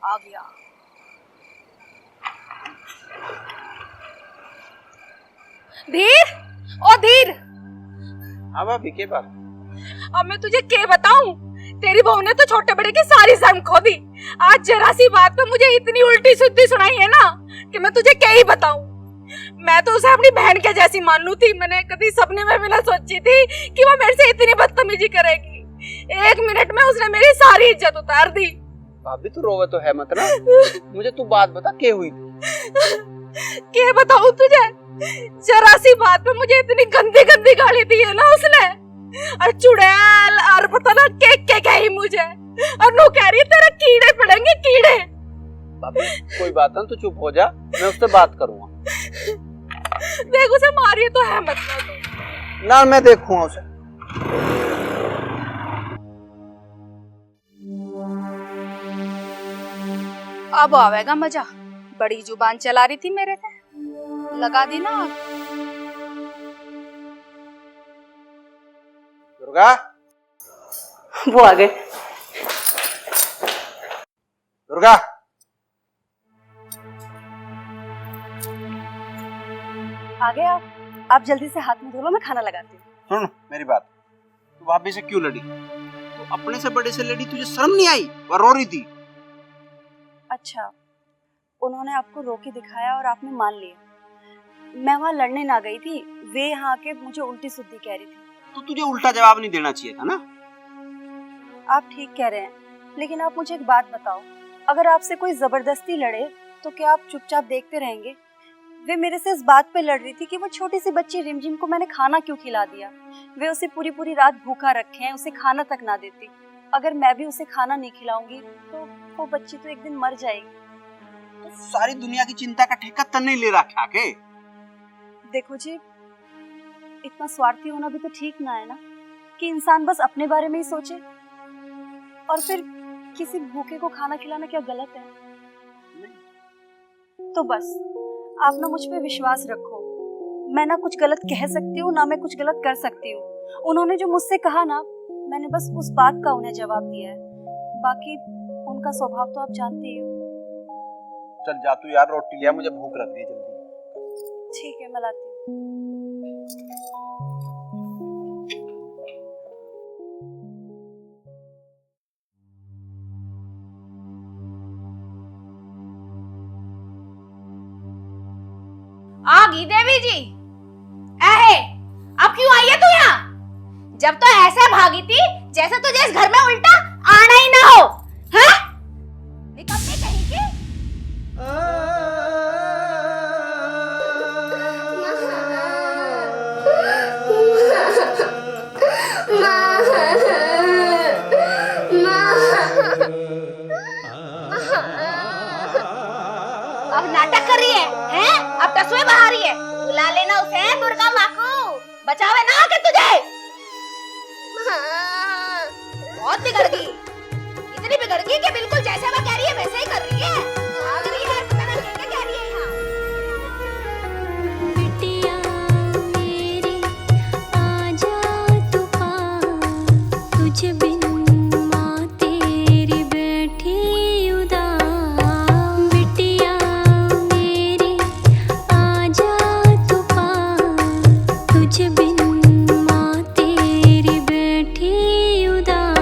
आ गया। धीर, ओ धीर। हाँ भाभी के बात? अब मैं तुझे क्या बताऊं? तेरी बहू ने तो छोटे बड़े की सारी शर्म खो दी। आज जरा सी बात पे मुझे इतनी उल्टी सीधी सुनाई है ना कि मैं तुझे क्या ही बताऊं। मैं तो उसे अपनी बहन के जैसी मान लू थी। मैंने कभी सपने में भी ना सोची थी कि वो मेरे से इतनी बदतमीजी करेगी। 1 मिनट में उसने मेरी सारी इज्जत उतार दी। भाभी तू रोवे तो है मत ना। मुझे तू बात बता क्या हुई थी? क्या बताऊं तुझे? जरा सी बात पे मुझे इतनी गंदी गंदी गाली दी है ना उसने। और चुड़ैल और पता ना क्या कही मुझे। और नो कह रही तेरे कीड़े पड़ेंगे कीड़े। भाभी कोई बात ना, तू चुप हो जा, मैं उससे बात करूंगा। देख उसे मारिए तो है मत ना तू। ना मैं देखूंगा उसे। अब आवेगा मजा। बड़ी जुबान चला रही थी मेरे से, लगा दी ना। दुर्गा, वो आ गए। दुर्गा, आ गए आप जल्दी से हाथ में धो लो, मैं खाना लगाती हूँ। सुन मेरी बात, तू भाभी से क्यों लड़ी? तू अपने से बड़े से लड़ी, तुझे शर्म नहीं आई? वो रो रही थी। अच्छा, उन्होंने आपको रो के दिखाया और आपने मान लिया। मैं वहाँ लड़ने ना गई थी, वे यहाँ आके मुझे उल्टी सुद्दी कह रही थी। तो तुझे उल्टा जवाब नहीं देना चाहिए था ना। आप ठीक कह रहे हैं, लेकिन आप मुझे एक बात बताओ, अगर आपसे कोई जबरदस्ती लड़े तो क्या आप चुपचाप देखते रहेंगे? वे मेरे से इस बात पे लड़ रही थी कि वो छोटी सी बच्ची रिमझिम को मैंने खाना क्यों खिला दिया। वे उसे पूरी पूरी रात भूखा रखे हैं, उसे खाना तक ना देती। अगर मैं भी उसे खाना नहीं खिलाऊंगी तो वो बच्ची तो एक दिन मर जाएगी। तो सारी दुनिया की चिंता का ठेका तन नहीं ले रखा के? देखो जी, इतना स्वार्थी होना भी तो ठीक ना है ना, कि इंसान बस अपने बारे में ही सोचे। और फिर किसी भूखे को खाना खिलाना क्या गलत है? तो बस आप ना मुझ पे विश्वास रखो। मैं ना कुछ गलत कह सकती हूँ, ना मैं कुछ गलत कर सकती हूँ। उन्होंने जो मुझसे कहा ना, मैंने बस उस बात का उन्हें जवाब दिया है। बाकी उनका स्वभाव तो आप जानते ही हो। चल जा तू यार, रोटी लिया, मुझे भूख लग रही है जल्दी। ठीक है, मैं लाती हूँ। आ गई देवी जी। अहे, अब क्यों आई है तू यहाँ? जब तो ऐसे भागी थी जैसे तुझे इस घर में उल्टा आना ही ना हो। हाँ? निकम्मी कहीं की। अब नाटक कर रही है, हैं? अब तस्वीर बहा रही है। बुला लेना उसे, दुर्गा माँ को। बचावे ना आके तुझे। बहुत बिगड़ गई, इतनी बिगड़ गई कि बिल्कुल जैसे वो कह रही है वैसे ही कर रही है। भाग रही है, पता नहीं क्या कह रही है यहाँ। बिटिया मेरी आजा तू पास, तुझ बिन माँ तेरी बैठी उदास। बिटिया मेरी आजा तू पास, तुझ बिन माँ तेरी बैठी उदास।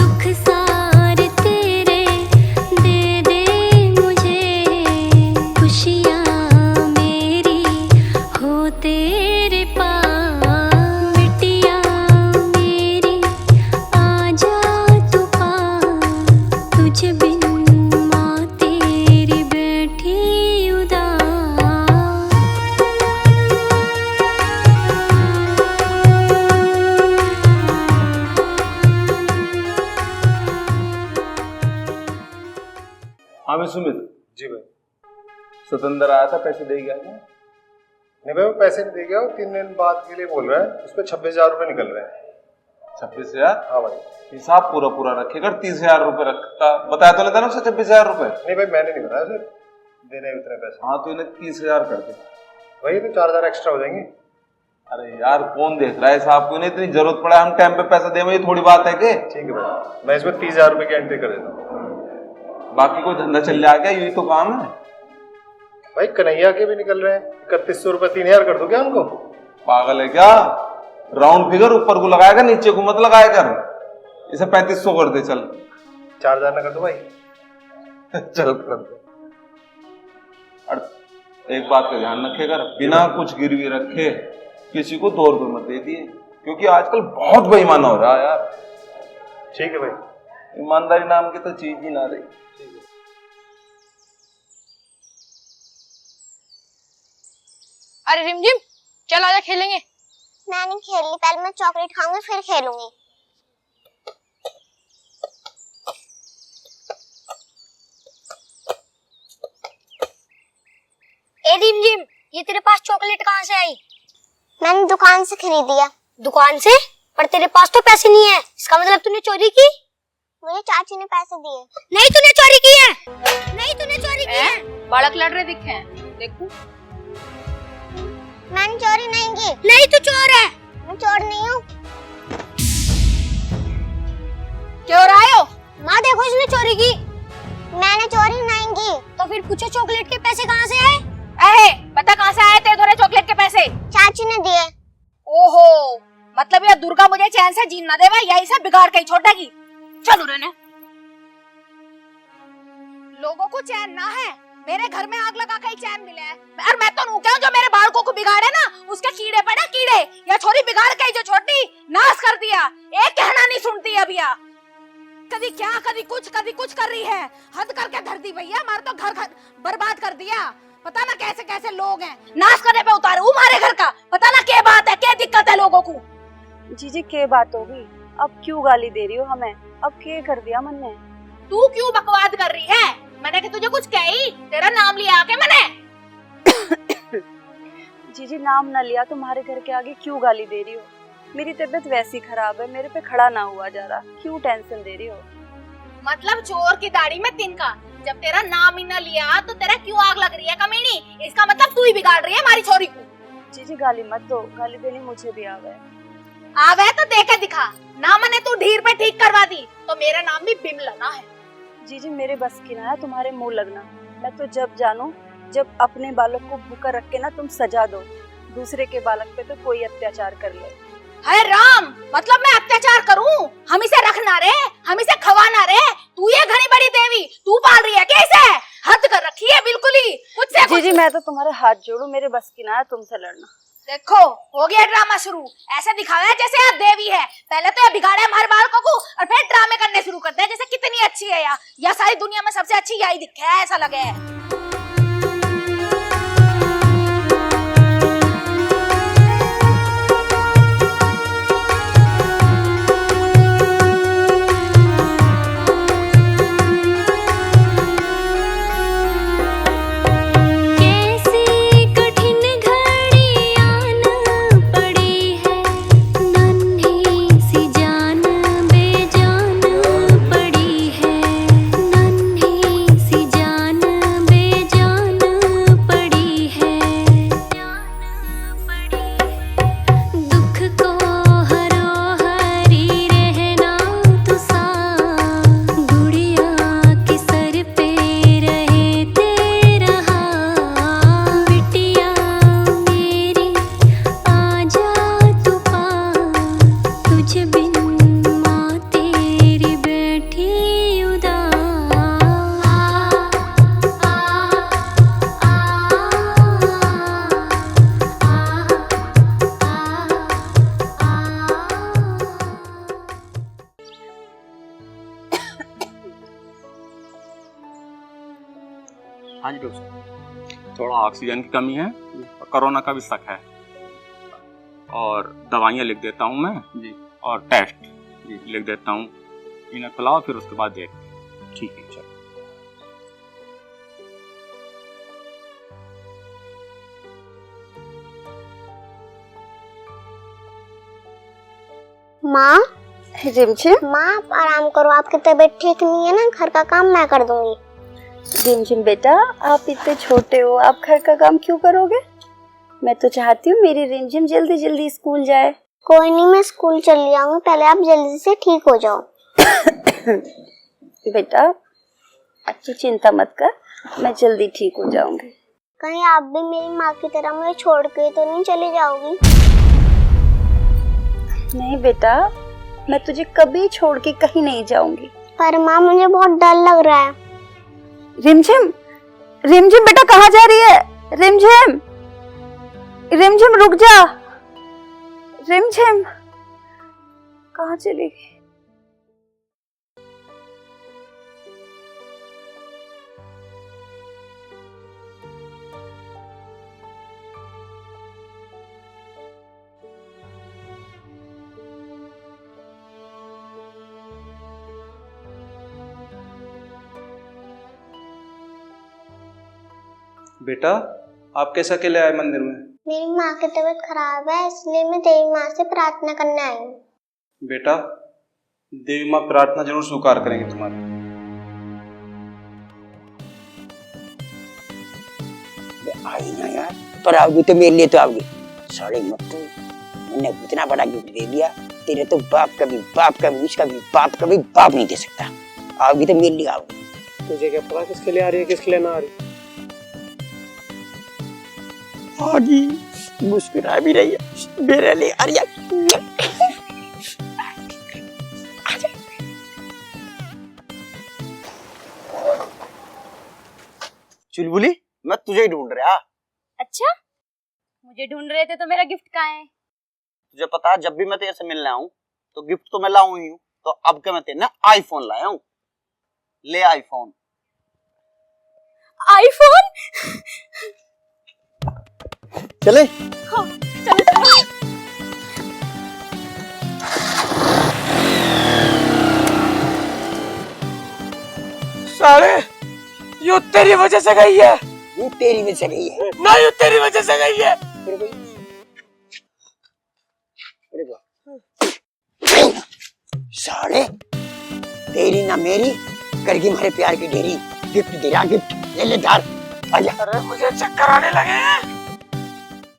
दुख सारे तेरे दे दे मुझे, खुशियाँ मेरी हो तेरे पास। बिटिया मेरी आजा तू पास, तुझ बिन माँ तेरी बैठी उदास। हाँ मैं सुमित। जी भाई। स्वतंत्र आया था, पैसे दे गया क्या? नहीं भाई, वो पैसे नहीं दे गया। वो 3 दिन बाद के लिए बोल रहा है। उस पर 26,000 रुपये निकल रहे हैं। 26,000? हाँ भाई। हिसाब पूरा पूरा रखेगा। 30,000 रुपए रखता, बताया तो लेता ना उसे 26,000 रुपए। नहीं भाई, मैंने नहीं बताया सर, देने उतने पैसे। हाँ तो इन्हें 30,000 कर दे। वही तो 4,000 एक्स्ट्रा हो जाएंगे। अरे यार कौन देख रहा है साहब को, इन्हें इतनी जरूरत पड़ा हम टाइम पे पैसा दे, ये थोड़ी बात है कि? ठीक है भाई, मैं इसमें 30,000 रुपये की एंट्री कर देता हूँ। बाकी कोई धंधा चल जाएगा, यही तो काम है। भाई कन्हैया के भी निकल रहे हैं, 3100 रुपये 3000 कर दो क्या उनको? पागल है क्या? राउंड फिगर ऊपर को लगाएगा, नीचे को मत लगाया कर। इसे 3500 कर दे चल। 4000 ना कर दो भाई। चल कर दे। और एक बात का ध्यान रखेगा, बिना कुछ गिरवी रखे किसी को 2 रुपए मत दे दिए, क्योंकि आजकल बहुत बेईमाना हो रहा है यार। ठीक है भाई। ईमानदारी नाम की तो चीज ही ना रही। अरे रिमझिम, चल आजा खेलेंगे। मैं नहीं खेल रही, पहले मैं चॉकलेट खाऊंगी फिर खेलूंगी। ए रिमझिम, ये तेरे पास चॉकलेट कहाँ से आई? मैंने दुकान से खरीदी है। दुकान से? पर तेरे पास तो पैसे नहीं है, इसका मतलब तूने चोरी की? मुझे चाची ने पैसे दिए। नहीं तूने चोरी की है, नहीं तूने चोरी की है। बालक लड़ रहे दिखे हैं, देखूं। मैंने चोरी नहीं की। नहीं तू चोर है। मैं चोर नहीं हूँ। क्यों रहे हो? माँ देखो इसने चोरी की। मैंने चोरी नहीं की। तो फिर पूछो चॉकलेट के पैसे कहाँ से आए? पता कहाँ से आए तेरे धोरे चॉकलेट के पैसे? चाची ने दिए। ओहो, मतलब ये दुर्गा मुझे चैन से जीना देवा, यही से बिगाड़ के छोड़ देगी। चलो रहने। लोगों को चैन ना है, मेरे घर में आग लगा के चैन मिला है। और मैं तो क्या जो मेरे बालकों को बिगाड़े ना, उसके कीड़े पड़े कीड़े। या छोरी बिगाड़ के जो छोटी नाश कर दिया, एक कहना नहीं सुनती अब या। कभी क्या कभी कुछ कर रही है, हद करके धर दी भैया। हमारा तो घर बर्बाद कर दिया। पता ना कैसे कैसे लोग हैं, नाश करने पे उतारे हमारे घर का। पता ना क्या बात है, क्या दिक्कत है लोगों को। जीजी क्या बात होगी? अब क्यों गाली दे रही हो हमें? अब क्या कर दिया मन ने? तू क्यों बकवाद कर रही है? मैंने कि तुझे कुछ कही? तेरा नाम लिया आके मैंने। जीजी नाम न लिया, तुम्हारे घर के आगे क्यों गाली दे रही हो? मेरी तबीयत वैसी खराब है, मेरे पे खड़ा ना हुआ जा रहा, क्यों टेंशन दे रही हो? मतलब चोर की दाढ़ी में तिनका। जब तेरा नाम ही न लिया तो तेरा क्यों आग लग रही है कमीनी? इसका मतलब तू ही बिगाड़ रही है हमारी छोरी को। जीजी गाली मत दो, गाली देनी मुझे भी आवे। आवे तो देखे दिखा ना, मैंने तू ढीर पे ठीक करवा दी तो मेरा नाम भी बिमलना है। जीजी मेरे बस की ना है तुम्हारे मुंह लगना। मैं तो जब जानू जब अपने बालक को भूखा रख के ना तुम सजा दो, दूसरे के बालक पे तो कोई अत्याचार कर ले। है राम, मतलब मैं अत्याचार करूं? हम इसे रखना रे, हम इसे खवाना रे। तू ये घनी बड़ी देवी तू पाल रही है कैसे? हद कर रखी है बिल्कुल ही मुझसे। जीजी मैं तो तुम्हारे हाथ जोड़ू, मेरे बस की ना है तुमसे लड़ना। देखो हो गया ड्रामा शुरू। ऐसे दिखावा है जैसे आप देवी है। पहले तो ये बिगाड़े हमारे बालकों को और फिर ड्रामे करने शुरू करते हैं जैसे कितनी अच्छी है या सारी दुनिया में सबसे अच्छी यही दिखे है, ऐसा लगे है। हाँ जी डॉक्टर, थोड़ा ऑक्सीजन की कमी है और कोरोना का भी शक है, और दवाइयाँ लिख देता हूँ मैं जी, और टेस्ट जी लिख देता हूँ। इन्हें खिलाओ फिर उसके बाद देख। ठीक है चलो। माँ रिमझिम माँ आप आराम करो, आपकी तबीयत ठीक नहीं है ना, घर का काम मैं कर दूंगी। रिमझिम बेटा आप इतने छोटे हो, आप घर का काम क्यों करोगे? मैं तो चाहती हूँ मेरी रिमझिम जल्दी जल्दी स्कूल जाए। कोई नहीं, मैं स्कूल चली जाऊंगी, पहले आप जल्दी से ठीक हो जाओ। बेटा अच्छी चिंता मत कर, मैं जल्दी ठीक हो जाऊंगी। कहीं आप भी मेरी माँ की तरह मुझे छोड़ के तो नहीं चली जाओगी? नहीं बेटा, मैं तुझे कभी छोड़ के कहीं नहीं जाऊंगी। पर माँ मुझे बहुत डर लग रहा है। रिमझिम, रिमझिम बेटा कहाँ जा रही है? रिमझिम, रिमझिम रुक जा। रिमझिम कहाँ चली गई? बेटा आप कैसे अकेले आए मंदिर में? मेरी माँ की तबीयत खराब है, इसलिए मैं देवी माँ से प्रार्थना करने आई हूँ। बेटा देवी माँ प्रार्थना जरूर स्वीकार करेंगे तुम्हारी। आई ना यार, पर आओगी तो मेरे लिए तो आओगी। साले मत, मैंने इतना बड़ा गिफ्ट दे दिया, तेरे तो बाप का भी उसका भी बाप नहीं दे सकता। आओगी तो मेरे लिए आओगी। तुझे क्या पता किसके लिए आ रही है किसके लिए ना आ रही? आगी मुस्कुरा भी रही है मेरे लिए। अरे चुलबुली मैं तुझे ही ढूंढ रहा। अच्छा, मुझे ढूंढ रहे थे तो मेरा गिफ्ट कहाँ है? तुझे पता है जब भी मैं तेरे से मिलने आऊं तो गिफ्ट तो मैं लाऊं ही हूं, तो अब क्या मैं तेरे आईफोन लाया हूं। ले आईफोन। आईफोन? चले हाँ, चलो चलो। साले यो तेरी वजह से गई है। वो तेरी वजह से गई है ना, यो तेरी वजह से गई है। साले तेरी ना मेरी करके हमारे प्यार की ढेरी गिफ्ट दे रहा, गिफ्ट ले ले धार। अरे मुझे चक्कर आने लगे हैं।